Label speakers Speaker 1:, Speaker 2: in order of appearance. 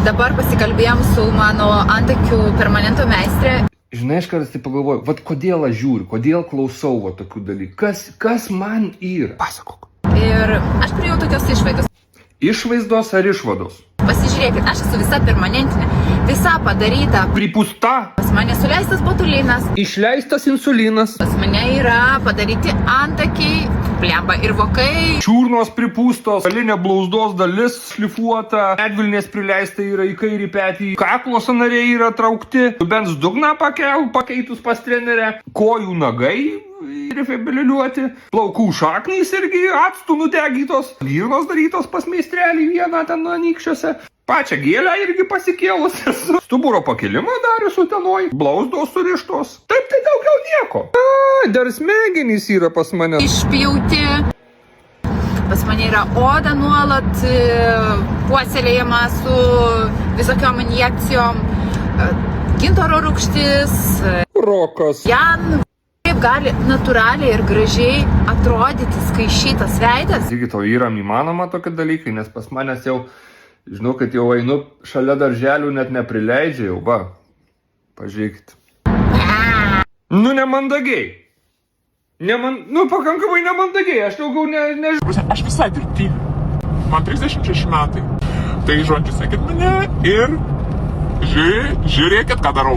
Speaker 1: Dabar pasikalbėjom su mano antakių permanento meistrė.
Speaker 2: Žinai, aš kartais tai pagalvoju, vat kodėl aš žiūriu, kodėl klausau va tokių dalykų, kas man yra? Pasakok.
Speaker 1: Ir aš priėjau tokios išvados.
Speaker 2: Išvaizdos ar išvados?
Speaker 1: Pasižiūrėkit, aš esu visa permanentinė, visa padaryta.
Speaker 2: Pripūsta.
Speaker 1: Pas mane suleistas botulinas,
Speaker 2: Išleistas insulinas.
Speaker 1: pas mane yra padaryti antakiai, plemba ir vokai.
Speaker 2: Čiurnos pripūstos, galinė blauzdos dalis šlifuota, medvilnės prileista yra į kairį petį, kaklo sąnariai yra traukti, dubens dugną pakeitus pas trenerę, kojų nagai refibriliuoti, plaukų šaknys irgi actų nudegytos, girnos darytos pas meistrelį vieną ten anykščiuose, pačią gėlę irgi pasikėlus, stuburo pakilimą darius utenoj, blauzdos surištos. Taip, tai daugiau nieko. Dar smegenys yra pas mane.
Speaker 1: Išpjauti. Pas mane yra oda nuolat puoselėjama su visokiom injekcijom, gintaro rūgštis,
Speaker 2: Rokas.
Speaker 1: Jan. Kaip gali natūraliai ir gražiai atrodyti skaišytas veidas?
Speaker 2: Taigi tau yra įmanoma tokie dalykai, nes pas manęs jau, žinau, kad jau einu šalia darželių, net neprileidžia jau, va, pažiūrėkit. Nu, nemandagiai. Pakankamai nemandagiai, aš daugiau ne...
Speaker 3: Aš visai dirbtinė. Man 36 metai. Tai žodžiu, sekit mane ir žiūrėkit, ką darau.